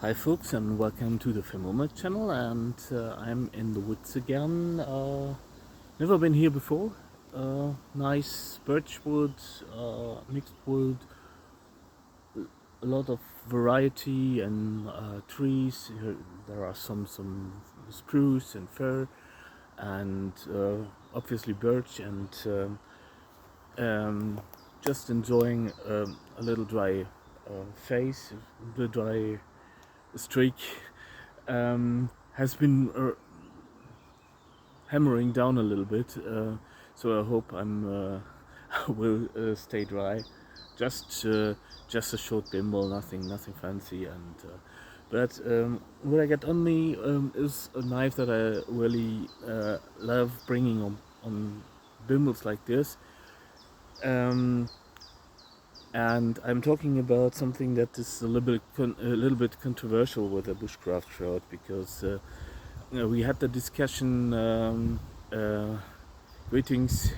Hi folks, and welcome to the Filmoma channel, and I'm in the woods again. Never been here before. Nice birch wood, mixed wood, a lot of variety and trees. There are some spruce and fir, and obviously birch, and just enjoying a little dry face, the dry streak has been hammering down a little bit, so I hope I will stay dry. Just just a short bimble, nothing fancy, and but what I get on me is a knife that I really love bringing on bimbles like this. And I'm talking about something that is a little bit controversial with a bushcraft shot, because we had the discussion. Greetings,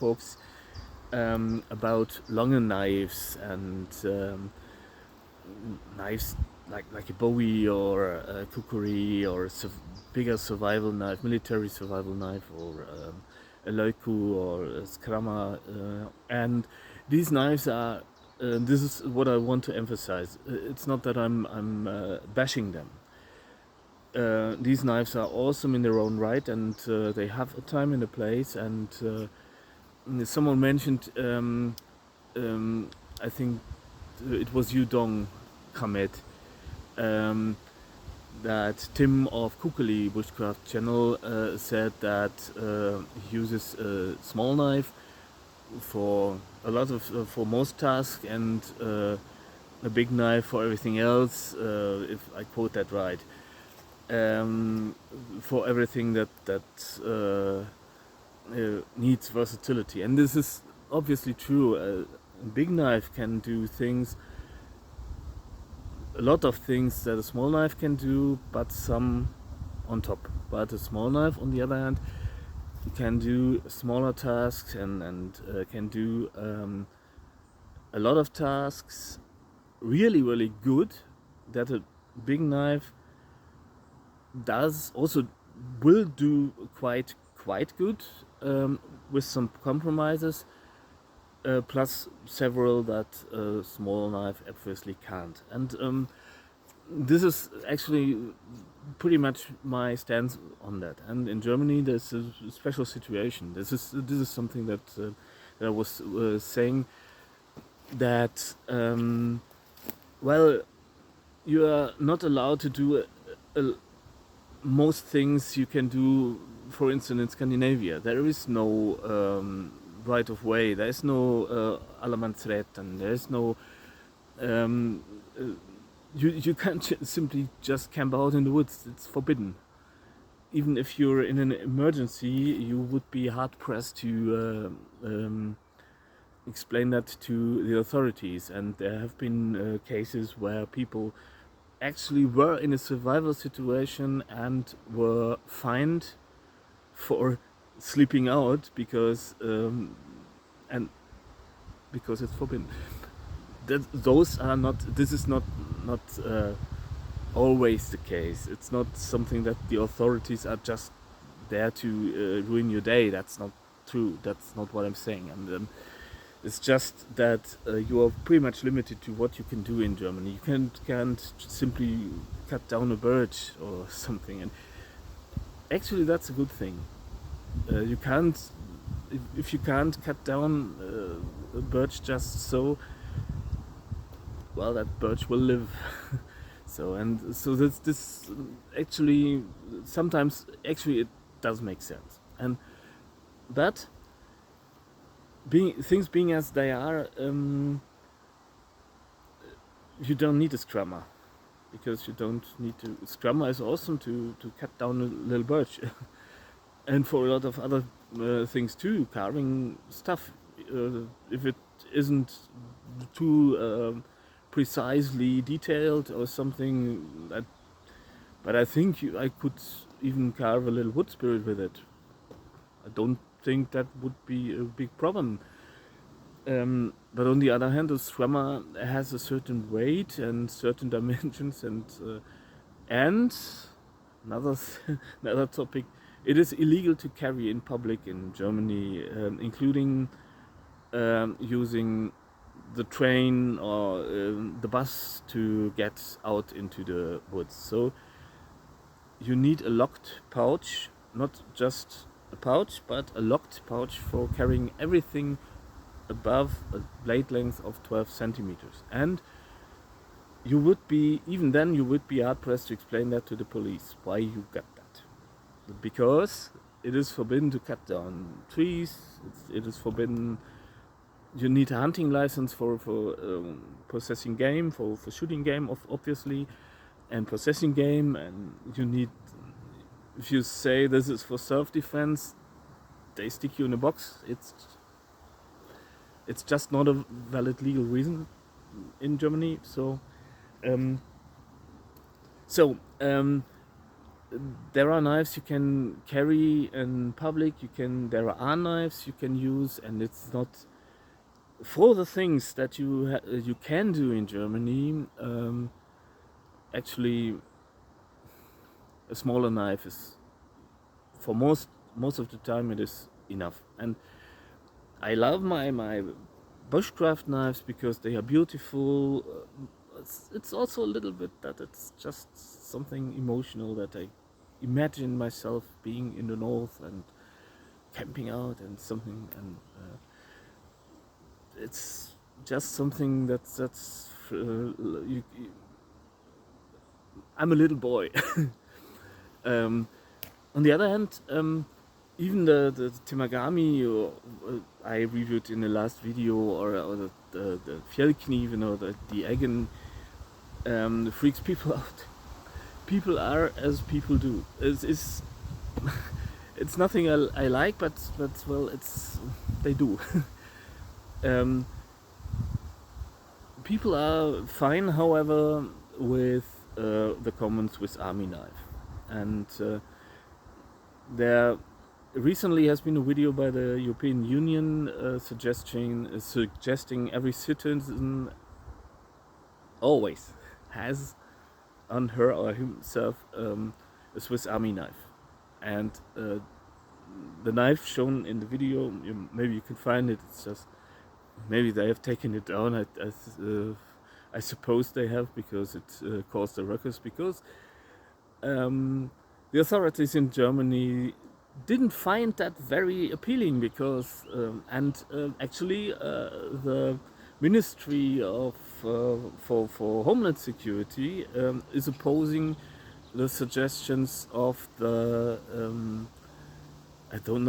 folks, about longer knives and knives like a Bowie or a Kukuri or a bigger survival knife, military survival knife, or a Leicu or a Skrama, and these knives are. This is what I want to emphasize. It's not that I'm bashing them. These knives are awesome in their own right, and they have a time and a place. And someone mentioned, I think it was Yudong Khamed, that Tim of Kukuli Bushcraft Channel said that he uses a small knife for a lot of for most tasks, and a big knife for everything else. If I quote that right, for everything that needs versatility, and this is obviously true. A big knife can do things, a lot of things that a small knife can do, but some on top. But a small knife, on the other hand, can do smaller tasks and can do a lot of tasks really good that a big knife does also will do quite good, with some compromises, plus several that a small knife obviously can't. And this is actually pretty much my stance on that. And in Germany, there's a special situation. This is something that I was saying, that well, you are not allowed to do most things you can do. For instance, in Scandinavia, there is no right of way. There is no Allemansrätten. There is no you can't simply just camp out in the woods. It's forbidden. Even if you're in an emergency, you would be hard pressed to explain that to the authorities. And there have been cases where people actually were in a survival situation and were fined for sleeping out because and because it's forbidden. Those are not. This is not always the case. It's not something that the authorities are just there to ruin your day. That's not true. That's not what I'm saying. And it's just that you are pretty much limited to what you can do in Germany. You can't simply cut down a birch or something. And actually, that's a good thing. You can't, if you can't cut down a birch just so, well, that birch will live. So this actually sometimes actually it does make sense. And but things being as they are, you don't need a scrummer, because you don't need to. Scrummer is awesome to cut down a little birch, and for a lot of other things too, carving stuff. If it isn't too precisely detailed or something, but I think I could even carve a little wood spirit with it. I don't think that would be a big problem. but on the other hand, the Swemmer has a certain weight and certain dimensions, and another another topic. It is illegal to carry in public in Germany, including using the train or the bus to get out into the woods. So you need a locked pouch, not just a pouch, but a locked pouch for carrying everything above a blade length of 12 centimeters. And you would be, even then, you would be hard pressed to explain that to the police, why you got that. Because it is forbidden to cut down trees, it is forbidden. You need a hunting license for possessing game, for shooting game, obviously, and possessing game. And you need, if you say this is for self-defense, they stick you in a box. It's just not a valid legal reason in Germany. So there are knives you can carry in public. There are knives you can use, and it's not for the things that you can do in Germany. Actually, a smaller knife is, for most of the time, it is enough. And I love my bushcraft knives because they are beautiful. It's also a little bit that it's just something emotional, that I imagine myself being in the north and camping out and something, and it's just something that's I'm a little boy. On the other hand, even the Temagami I reviewed in the last video, or the Fjellkniven, or the Eggen, freaks people out. People are as people do. It's nothing I like, but well, they do. People are fine, however, with the common Swiss Army knife, and there recently has been a video by the European Union suggesting every citizen always has on her or himself a Swiss Army knife, and the knife shown in the video, maybe you can find it. It's just, maybe they have taken it down. I suppose they have, because it caused a ruckus, because the authorities in Germany didn't find that very appealing, because actually the Ministry of for Homeland Security is opposing the suggestions of the I don't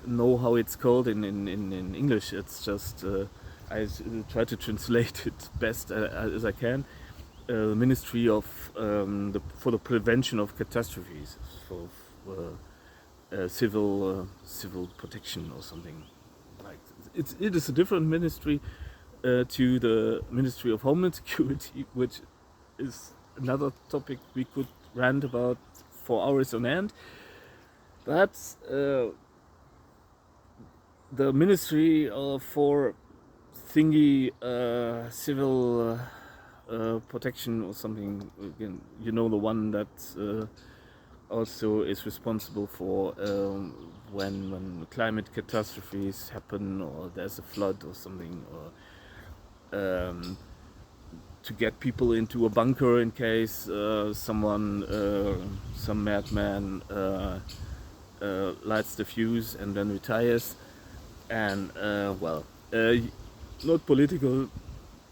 know how it's called in English. It's just I try to translate it best as I can. The Ministry of for the Prevention of Catastrophes, for civil protection or something like. It is a different ministry to the Ministry of Homeland Security, which is another topic we could rant about for hours on end. But the Ministry for thingy civil protection or something, again, you know, the one that also is responsible for when climate catastrophes happen, or there's a flood or something, or to get people into a bunker in case some madman lights the fuse and then retires. And not political,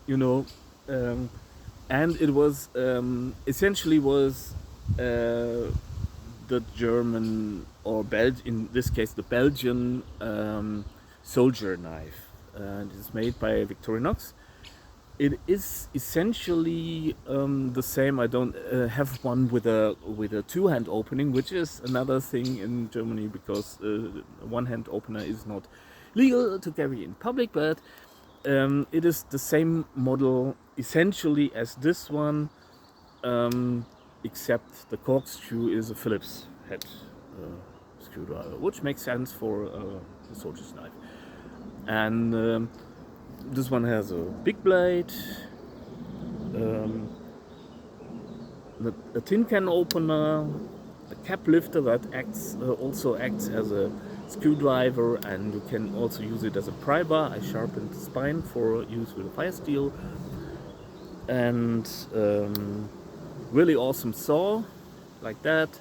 you know, and it was essentially was the German, or in this case the Belgian soldier knife, and it's made by Victorinox. It is essentially the same. I don't have one with a two-hand opening, which is another thing in Germany, because one-hand opener is not legal to carry in public, but it is the same model essentially as this one, except the corkscrew is a Phillips head screwdriver, which makes sense for a soldier's knife. And This one has a big blade, um, a tin can opener, a cap lifter that also acts as a screwdriver, and you can also use it as a pry bar. I sharpened the spine for use with a fire steel, and really awesome saw like that,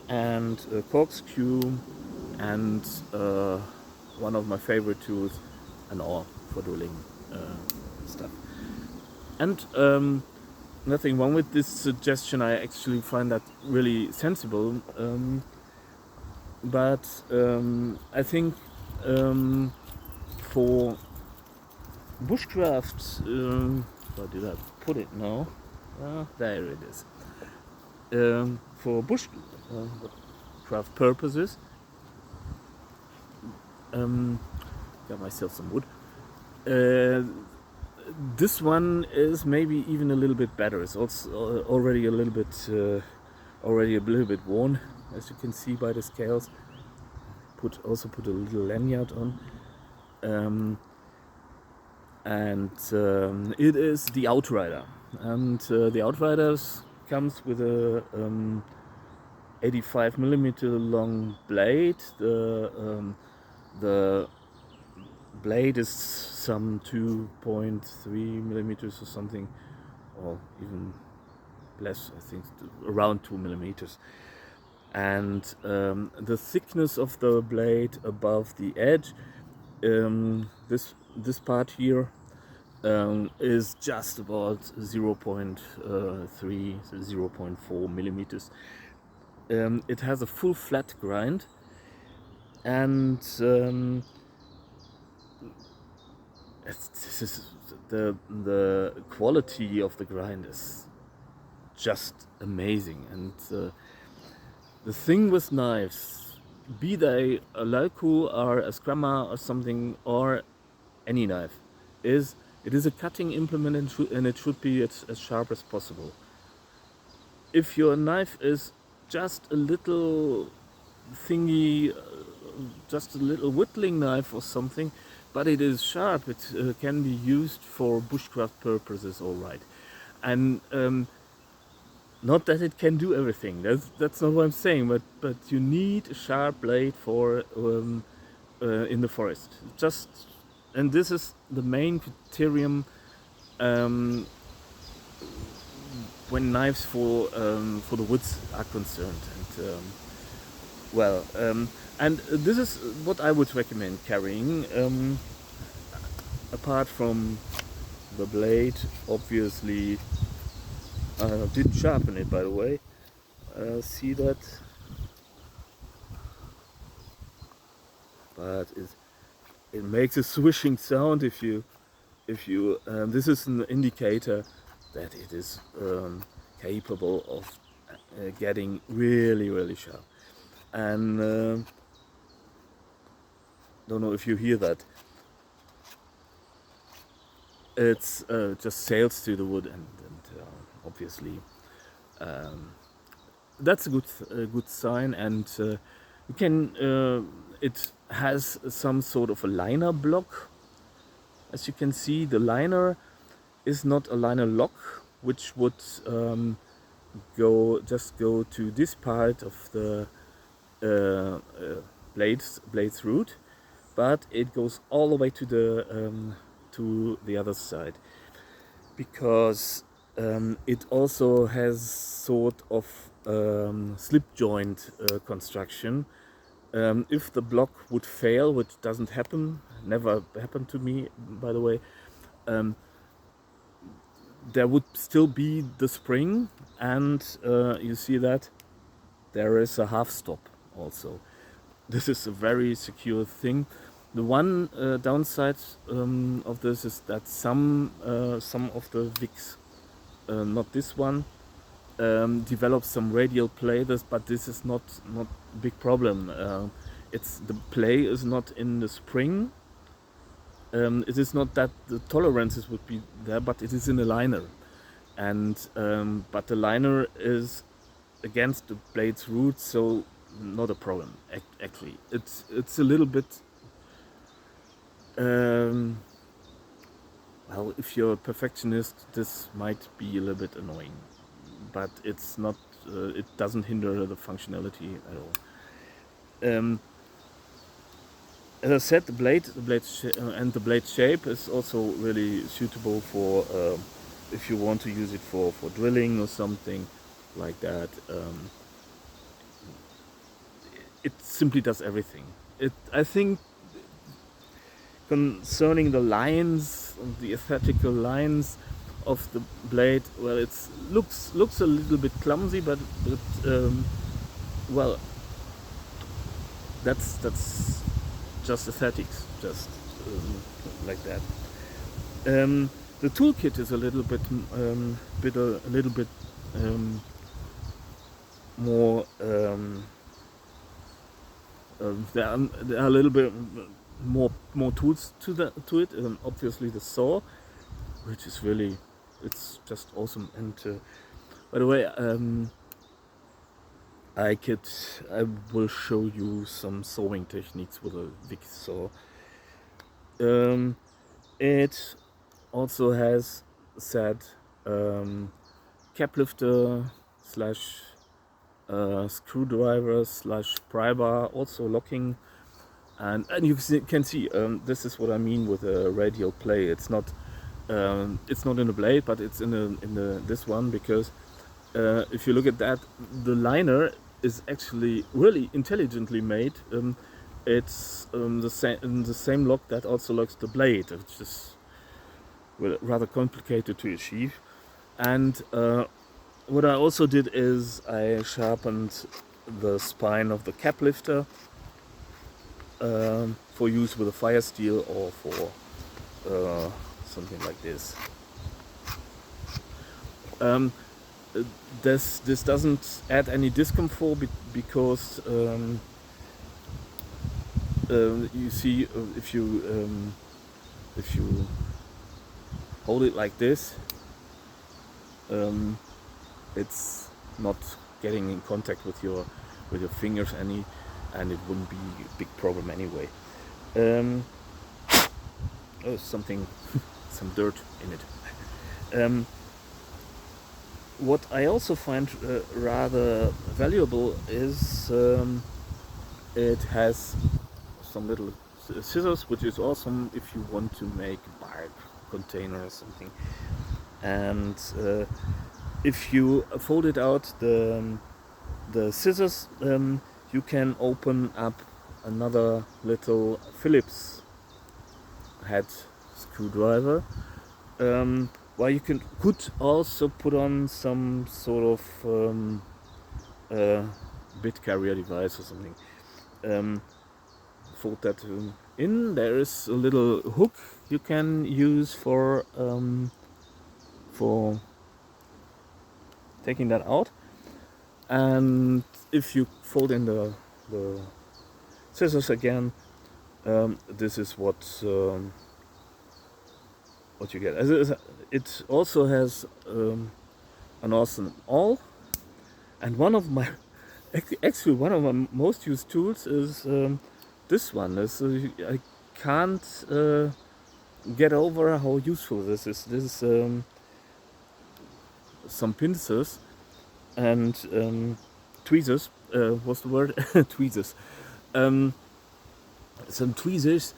and a corkscrew, and one of my favorite tools, an awl for drilling stuff. And nothing wrong with this suggestion. I actually find that really sensible. But I think for bushcraft, where did I put it now? There it is. For bushcraft purposes, got myself some wood. This one is maybe even a little bit better. It's also already a little bit worn, as you can see by the scales. Also put a little lanyard on, and it is the Outrider. And the Outriders comes with a 85 millimeter long blade. The blade is some 2.3 millimeters or something, or even less, I think, around 2 millimeters. And the thickness of the blade above the edge, this part here, is just about 0.3 0.4 millimeters. It has a full flat grind, and this is the quality of the grind is just amazing. And the thing with knives, be they a Leica or a Scrammer or something, or any knife, is it is a cutting implement, and it should be as sharp as possible. If your knife is just a little thingy, just a little whittling knife or something, but it is sharp, it can be used for bushcraft purposes, all right. And not that it can do everything. That's not what I'm saying. But you need a sharp blade for in the forest. And this is the main criterion when knives for the woods are concerned. And this is what I would recommend carrying. Apart from the blade, obviously. Didn't sharpen it, by the way. See that? But it makes a swishing sound if you this is an indicator that it is capable of getting really sharp. And don't know if you hear that. It's just sails through the wood, and obviously that's a good sign. And you can it has some sort of a liner block. As you can see, the liner is not a liner lock, which would go to this part of the blades root, but it goes all the way to the other side, because it also has sort of slip joint construction. If the block would fail, which doesn't happen, never happened to me, by the way, there would still be the spring, and you see that there is a half stop also. This is a very secure thing. The one downside of this is that some of the Vicks, not this one, develops some radial play. But this is not a big problem. It's the play is not in the spring. It is not that the tolerances would be there, but it is in the liner, and but the liner is against the blade's root, so not a problem. Actually, it's a little bit well, if you're a perfectionist, this might be a little bit annoying, but it's not. It doesn't hinder the functionality at all. As I said, and the blade shape is also really suitable for if you want to use it for drilling or something like that. It simply does everything. I think concerning the lines, the aesthetical lines of the blade, well, it looks a little bit clumsy, but well, that's just aesthetics, just like that. The toolkit is a little bit more. There are a little bit more tools to it. Obviously, the saw, which is really, it's just awesome. And by the way, I will show you some sawing techniques with a Vic saw. It also has said cap lifter slash screwdriver slash pry bar, also locking, and you can see this is what I mean with a radial play. It's not in the blade, but it's in this one, because if you look at that, the liner is actually really intelligently made. It's the same lock that also locks the blade, which is rather complicated to achieve. And what I also did is I sharpened the spine of the cap lifter for use with a fire steel or for something like this. This doesn't add any discomfort because you see, if you hold it like this, it's not getting in contact with your fingers any, and it wouldn't be a big problem anyway. Oh, something, some dirt in it. What I also find rather valuable is it has some little scissors, which is awesome if you want to make a bark container or something. And if you fold it out, the scissors, you can open up another little Phillips head screwdriver. Well, you could also put on some sort of bit carrier device or something. Fold that in. There is a little hook you can use for taking that out. And if you fold in the scissors again, this is what you get. It also has an awesome awl, and one of my most used tools is this one. I can't get over how useful this is. This is some pincers and tweezers. What's the word? Tweezers. Some tweezers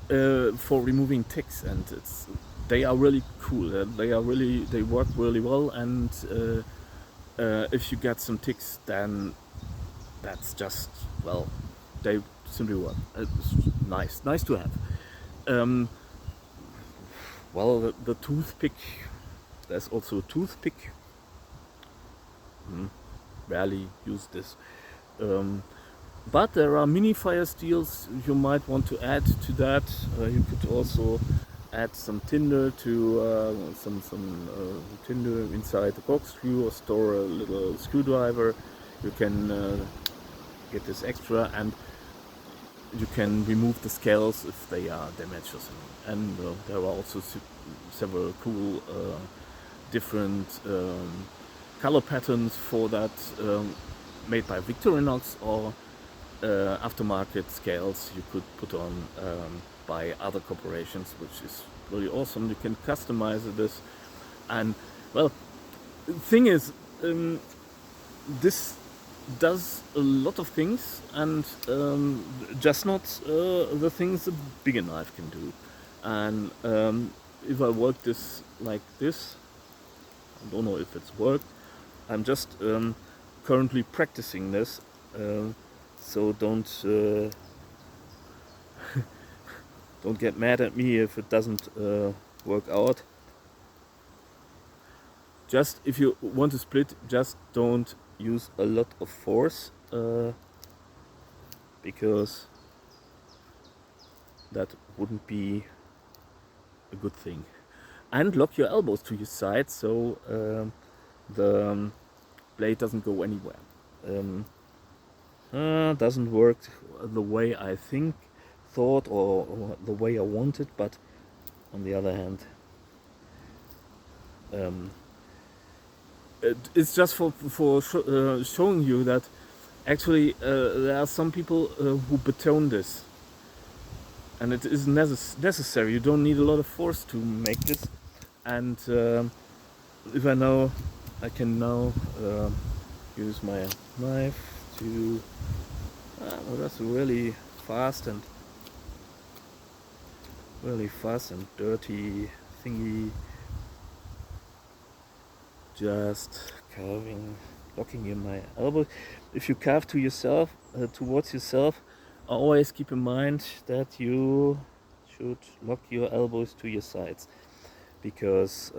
for removing ticks, and they are really cool. They work really well, and if you get some ticks, then that's just, well, they simply work. It's nice to have. Well, the toothpick. There's also a toothpick. Rarely use this. But there are mini fire steels you might want to add to that. You could also add some tinder to some tinder inside the corkscrew, or store a little screwdriver. You can get this extra, and you can remove the scales if they are damaged or something. And there are also several cool different color patterns for that, made by Victorinox, or aftermarket scales you could put on by other corporations, which is really awesome. You can customize this, and well, the thing is, this does a lot of things, and just not the things a bigger knife can do. And if I work this like this, I don't know if it's worked. I'm just currently practicing this, so don't get mad at me if it doesn't work out. Just if you want to split, just don't use a lot of force, because that wouldn't be a good thing. And lock your elbows to your side so the blade doesn't go anywhere. Doesn't work the way I thought or the way I wanted, but on the other hand, it's just for showing you that actually there are some people who betone this, and it is necessary. You don't need a lot of force to make this. And if I can now use my knife to that's really fast and dirty thingy. Just carving, locking in my elbow. If you carve to yourself, towards yourself, always keep in mind that you should lock your elbows to your sides, because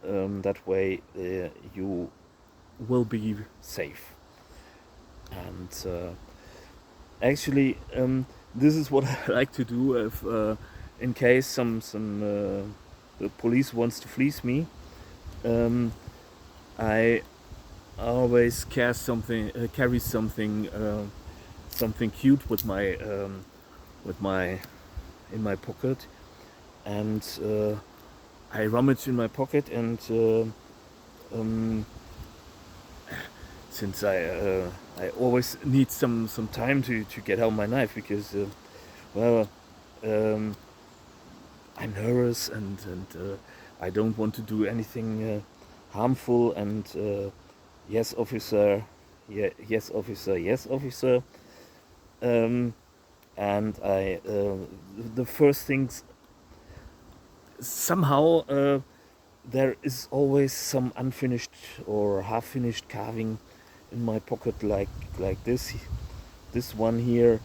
that way you will be safe. And actually, this is what I like to do if, in case some the police wants to fleece me. I always carry something cute with my in my pocket, and I rummage in my pocket, and since I always need some time to get out my knife, because I'm nervous, and I don't want to do anything harmful, and yes officer, yes officer, yes officer. And I the first things, somehow there is always some unfinished or half-finished carving in my pocket, like this one here.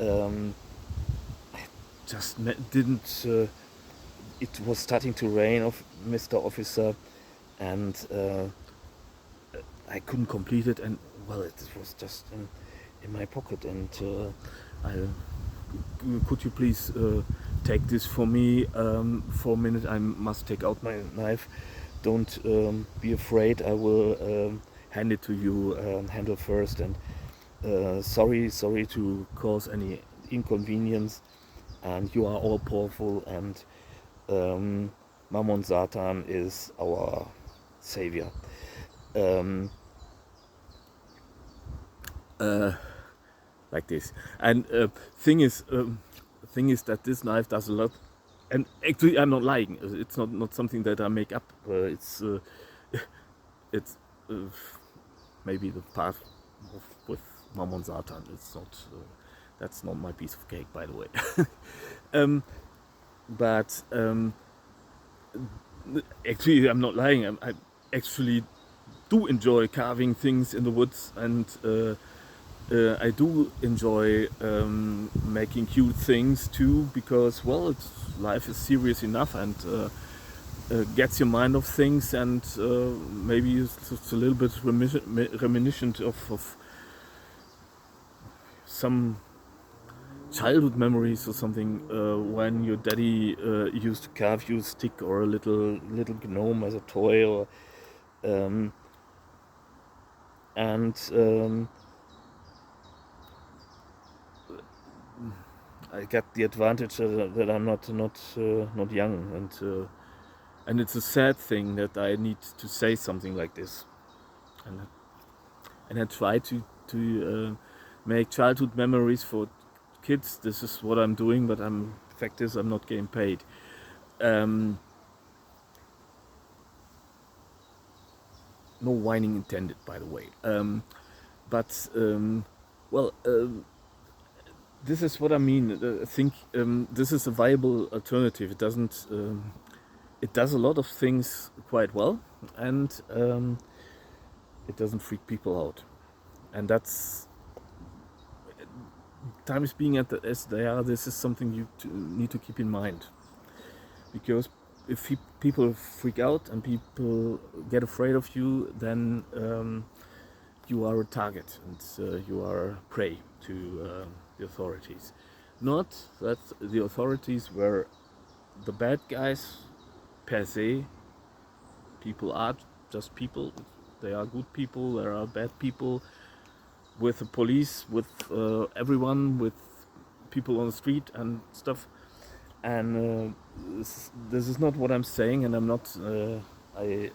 I just didn't it was starting to rain, Mr. Officer, and I couldn't complete it, and well, it was just in my pocket, and could you please take this for me for a minute? I must take out my knife. Don't be afraid, I will hand it to you handle first, and sorry to cause any inconvenience, and you are all powerful, and Mammon Satan is our savior. Like this. And thing is that this knife does a lot, and actually I'm not lying. It's not something that I make up. It's maybe the part with Mammon Satan. It's not. That's not my piece of cake, by the way. But actually, I'm not lying. I actually do enjoy carving things in the woods, and I do enjoy making cute things too, because well, life is serious enough, and gets your mind off things, and maybe it's a little bit reminiscent of some childhood memories or something, when your daddy used to carve you a stick or a little gnome as a toy, or and I got the advantage that I'm not young, and it's a sad thing that I need to say something like this, and I try to make childhood memories for kids. This is what I'm doing, but I'm Fact is, I'm not getting paid. Um, no whining intended, by the way. But well, this is what I mean. I think this is a viable alternative. It doesn't. It does a lot of things quite well, and it doesn't freak people out. And that's, times being as they are, this is something you need to keep in mind, because if people freak out and people get afraid of you, then you are a target and you are prey to the authorities. Not that the authorities were the bad guys per se. People are just people. They are good people, there are bad people, with the police, with everyone, with people on the street and stuff. And this is not what I'm saying, and I'm not. I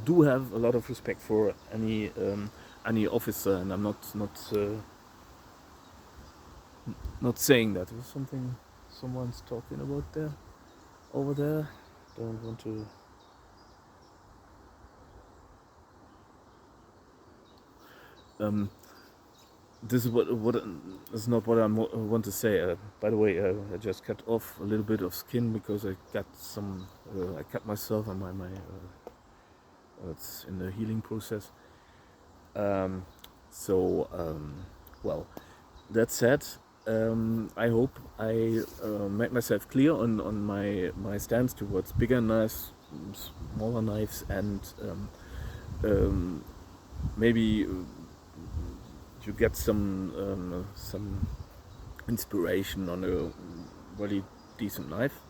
do have a lot of respect for any officer, and I'm not saying that. There's something someone's talking about there, over there. Don't want to. This is what is not what I want to say. By the way, I just cut off a little bit of skin because I got some. I cut myself, and my it's in the healing process. Well, that said, I hope I made myself clear on my stance towards bigger knives, smaller knives, and maybe you get some inspiration on a really decent knife.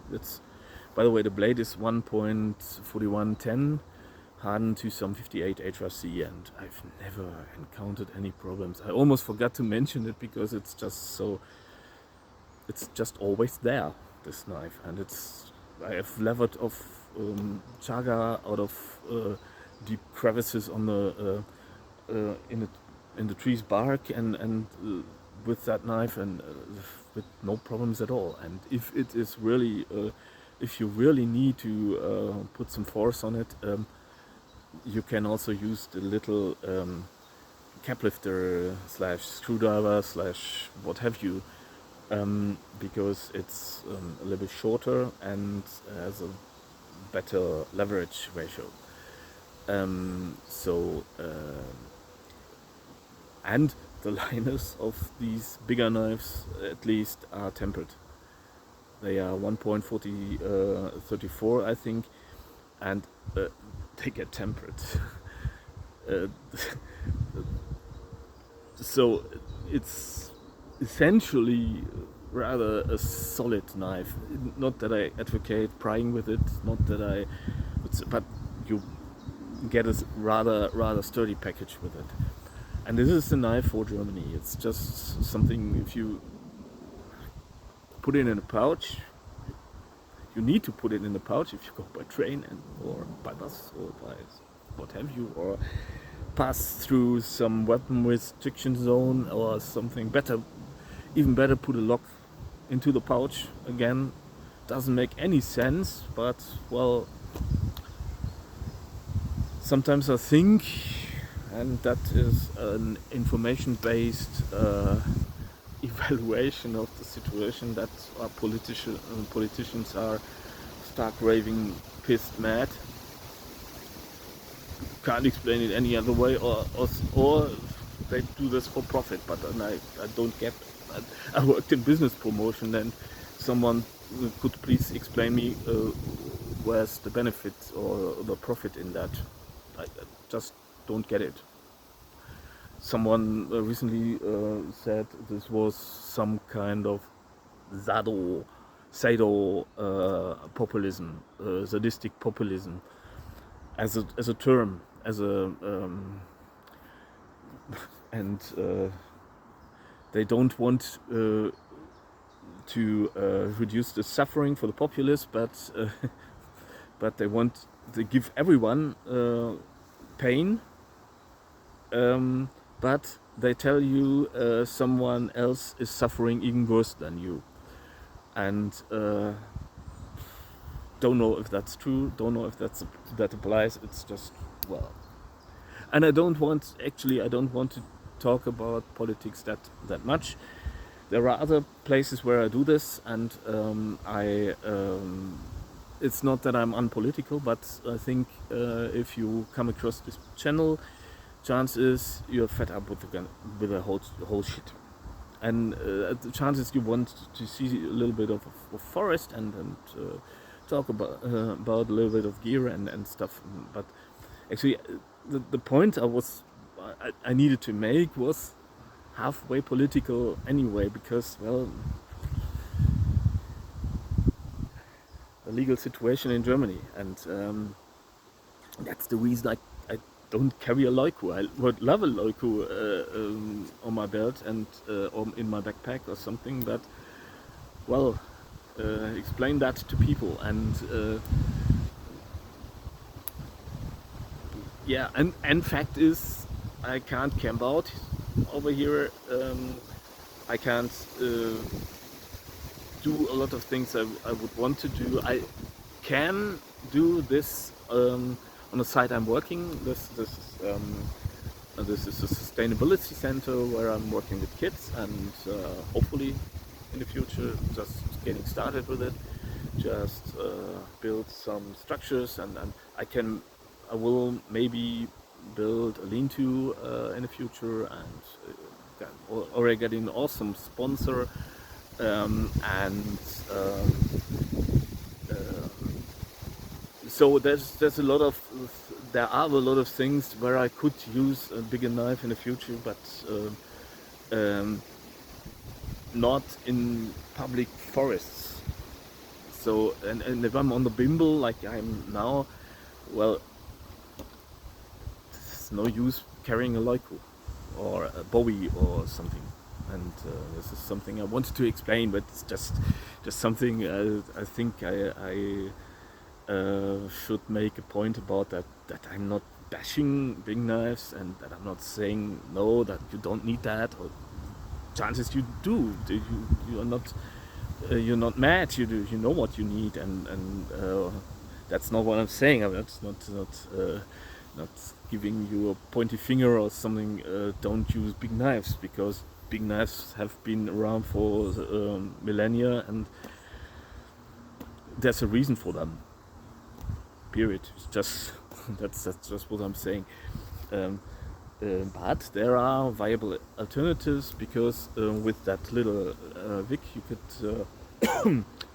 It's, by the way, the blade is 1.4110, hardened to some 58 HRC, and I've never encountered any problems. I almost forgot to mention it because it's just always there, this knife, and I have levered off chaga out of deep crevices on the in the tree's bark, and with that knife, and with no problems at all. And if it is really, if you really need to put some force on it, you can also use the little cap lifter / screwdriver / what have you, because it's a little bit shorter and has a better leverage ratio. And the liners of these bigger knives, at least, are tempered. They are 1.34, I think, and they get tempered. So it's essentially rather a solid knife. Not that I advocate prying with it, not that but you get a rather sturdy package with it. And this is the knife for Germany. It's just something, if you put it in a pouch, you need to put it in a pouch if you go by train or by bus or by what have you, or pass through some weapon restriction zone or something. Even better, put a lock into the pouch. Again, doesn't make any sense, but well, sometimes I think, and that is an information-based evaluation of the situation, that our politicians are stark raving pissed mad. Can't explain it any other way, or they do this for profit. But I don't get. I worked in business promotion, and someone could please explain me where's the benefit or the profit in that. I just don't get it. Someone recently said this was some kind of sado populism, sadistic populism, as a term, and they don't want to reduce the suffering for the populace, but they give everyone pain, but they tell you someone else is suffering even worse than you. and don't know if that's true, don't know if that applies. It's just, well, and I don't want to talk about politics that much. There are other places where I do this, and it's not that I'm unpolitical, but I think if you come across this channel, chances you're fed up with the whole shit, and the chances you want to see a little bit of forest and talk about a little bit of gear and stuff. But actually, the point I needed to make was halfway political anyway, because, well, the legal situation in Germany, and that's the reason I don't carry a Leicu. I would love a Leicu on my belt and or in my backpack or something, but, well, explain that to people, and yeah, and fact is, I can't camp out over here. I can't do a lot of things I would want to do. I can do this on the site I'm working. This is a sustainability center where I'm working with kids, and hopefully in the future just getting started with it. Just build some structures, and I will maybe build a lean-to in the future, and already get an awesome sponsor, so there are a lot of things where I could use a bigger knife in the future, but not in public forests. So, and if I'm on the Bimble like I'm now, well, there's no use carrying a Leicu or a Bowie or something. And this is something I wanted to explain, but it's just something I think I should make a point about, that I'm not bashing big knives, and that I'm not saying no, that you don't need that, or chances you do. You are not you're not mad. You know what you need, and that's not what I'm saying. I'm not giving you a pointy finger or something. Don't use big knives, because big knives have been around for millennia, and there's a reason for them. Period. It's just that's just what I'm saying. But there are viable alternatives, because with that little Vic you could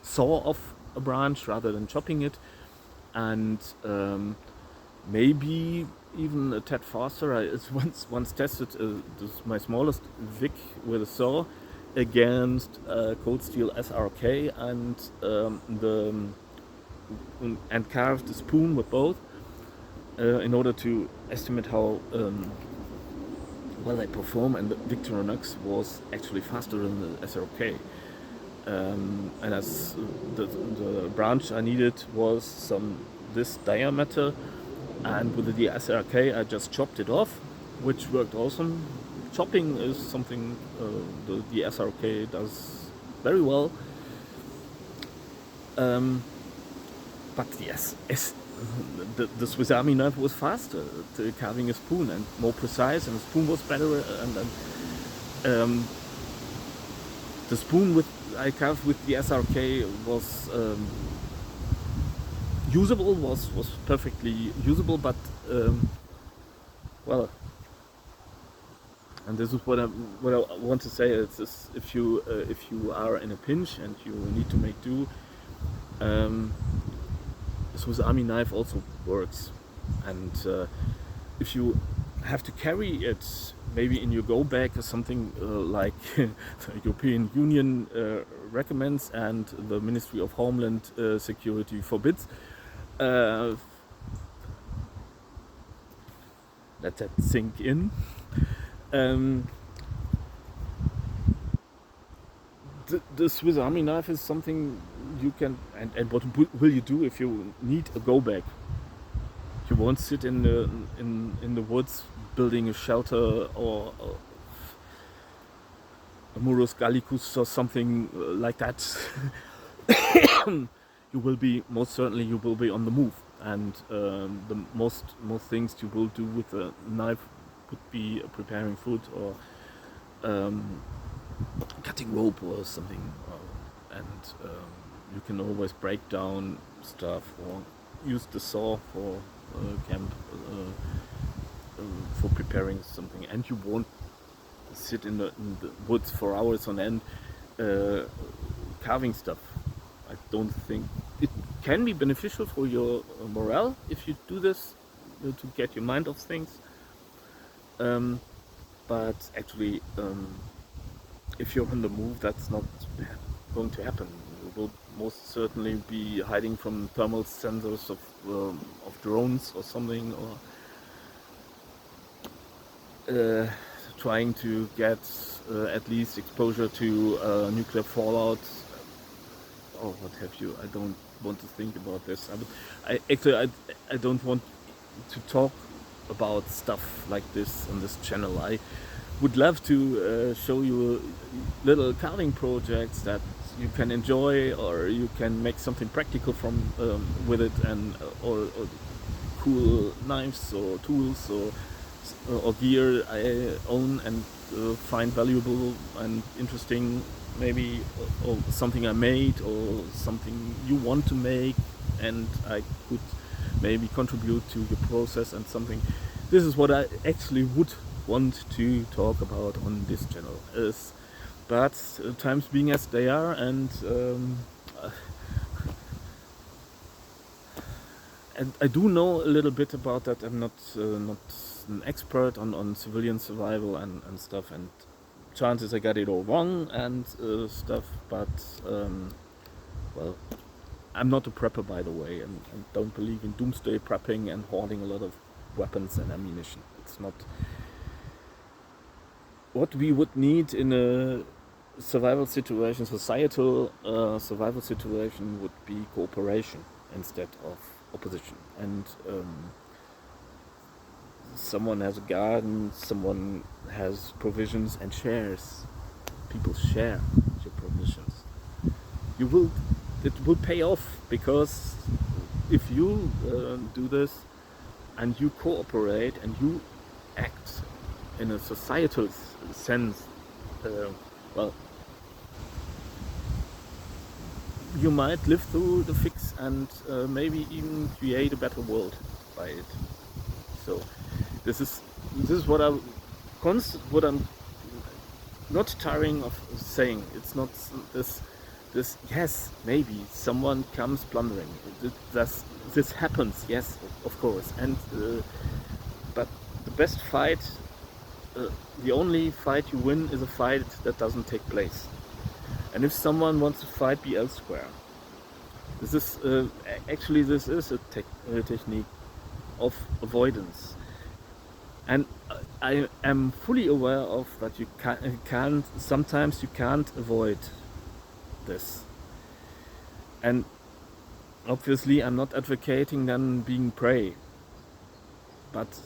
saw off a branch rather than chopping it, and maybe even a tad faster. I once tested my smallest Vic with a saw against Cold Steel SRK, and carved a spoon with both in order to estimate how well they perform, and the Victorinox was actually faster than the SRK. And as the branch I needed was this diameter, and with the SRK I just chopped it off, which worked awesome. Chopping is something the SRK does very well. But yes, the Swiss Army knife was faster at carving a spoon, and more precise, and the spoon was better, and the spoon I carved with the SRK was usable, was perfectly usable, but well, and this is what I want to say. It's this, if you are in a pinch and you need to make do, the Swiss Army knife also works, and if you have to carry it maybe in your go bag or something like the European Union recommends and the Ministry of Homeland Security forbids, let that sink in. The Swiss Army knife is something you can, and what will you do if you need a go bag? You won't sit in the woods building a shelter or a Murus Gallicus or something like that you will be most certainly you will be on the move, and the most things you will do with a knife would be preparing food or um, cutting rope or something, and you can always break down stuff or use the saw for camp for preparing something, and you won't sit in the woods for hours on end carving stuff. I don't think it can be beneficial for your morale if you do this to get your mind off things. But actually, if you're on the move, that's not going to happen. You will most certainly be hiding from thermal sensors of drones or something, or trying to get at least exposure to nuclear fallout or what have you. I don't want to think about this. I don't want to talk about stuff like this on this channel. I would love to show you little carving projects that you can enjoy, or you can make something practical from with it, and or cool knives or tools or gear I own and find valuable and interesting, maybe, or something I made or something you want to make, and I could maybe contribute to your process and something. This is what I actually would want to talk about on this channel. But times being as they are, and I do know a little bit about that. I'm not an expert on civilian survival and stuff, and chances I got it all wrong and stuff. But well, I'm not a prepper, by the way, and don't believe in doomsday prepping and hoarding a lot of weapons and ammunition. It's not what we would need in a survival situation. Societal survival situation would be cooperation instead of opposition. And someone has a garden, someone has provisions and shares. People share your provisions. It will pay off, because if you do this and you cooperate and you act in a societal sense, well, you might live through the fix and maybe even create a better world by it. So this is what I'm not tiring of saying. It's not this. Yes, maybe someone comes plundering. This happens. Yes, of course. And but the best fight, the only fight you win, is a fight that doesn't take place. And if someone wants to fight, be elsewhere. This is actually a technique of avoidance, and I am fully aware of that. You can't. Sometimes you can't avoid this, and obviously I'm not advocating then being prey, but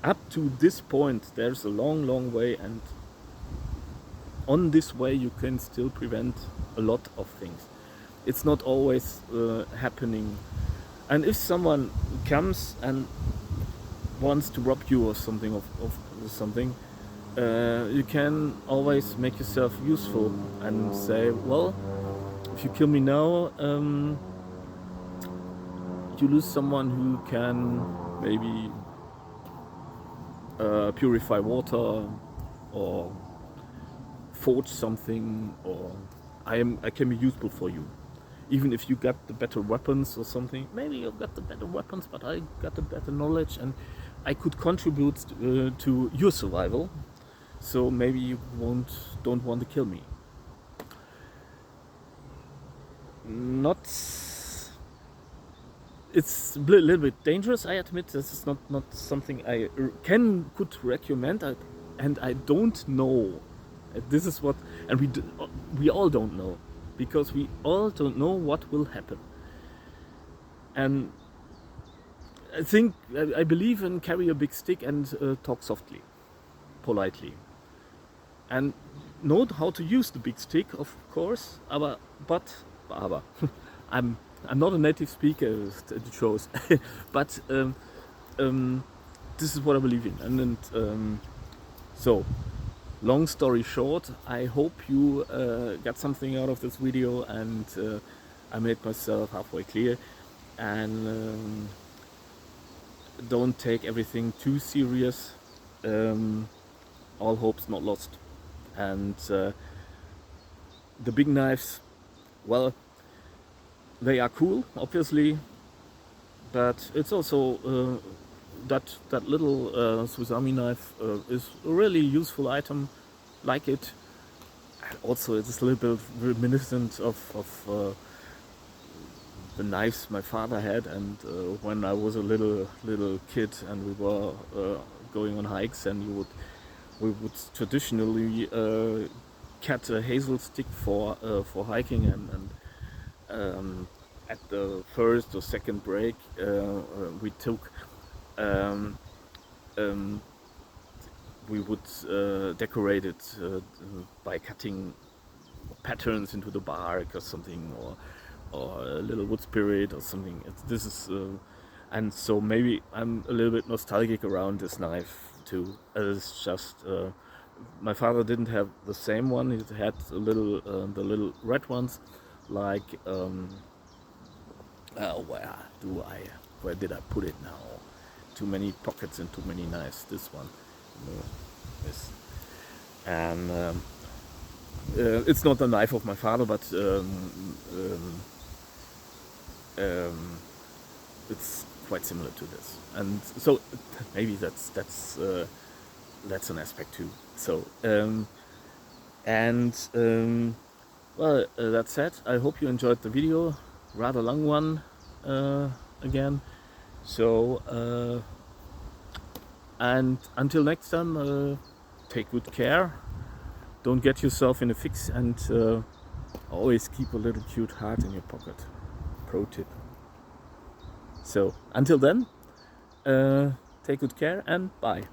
up to this point there's a long way, and on this way you can still prevent a lot of things. It's not always happening, and if someone comes and wants to rob you or something of something, you can always make yourself useful and say, well, if you kill me now, you lose someone who can maybe purify water or forge something, or I can be useful for you. Even if you got the better weapons or something, maybe you got the better weapons, but I got the better knowledge, and I could contribute to your survival. So maybe you don't want to kill me. Not. It's a little bit dangerous, I admit. This is not something I could recommend, and I don't know. This is what, and we all don't know, because we all don't know what will happen. And I believe in carry a big stick and talk softly, politely. And know how to use the big stick, of course, but I'm not a native speaker, it shows, but this is what I believe in, and so long story short, I hope you got something out of this video, and I made myself halfway clear, and don't take everything too serious. All hope's not lost. And the big knives, well, they are cool, obviously, but it's also that little Swiss Army knife is a really useful item, like it. And also, it's a little bit reminiscent of the knives my father had, and when I was a little kid, and we were going on hikes, and we would traditionally cut a hazel stick for hiking, and at the first or second break we took we would decorate it by cutting patterns into the bark or something, or a little wood spirit or something. This is and so maybe I'm a little bit nostalgic around this knife too. It's just my father didn't have the same one. He had a little the little red ones, like where did I put it now? Too many pockets and too many knives. This one, this, and it's not the knife of my father, but it's quite similar to this, and so maybe that's an aspect too. So well, that said, I hope you enjoyed the video, rather long one again. So and until next time, take good care, don't get yourself in a fix, and always keep a little cute heart in your pocket. Pro tip. So until then, take good care and bye.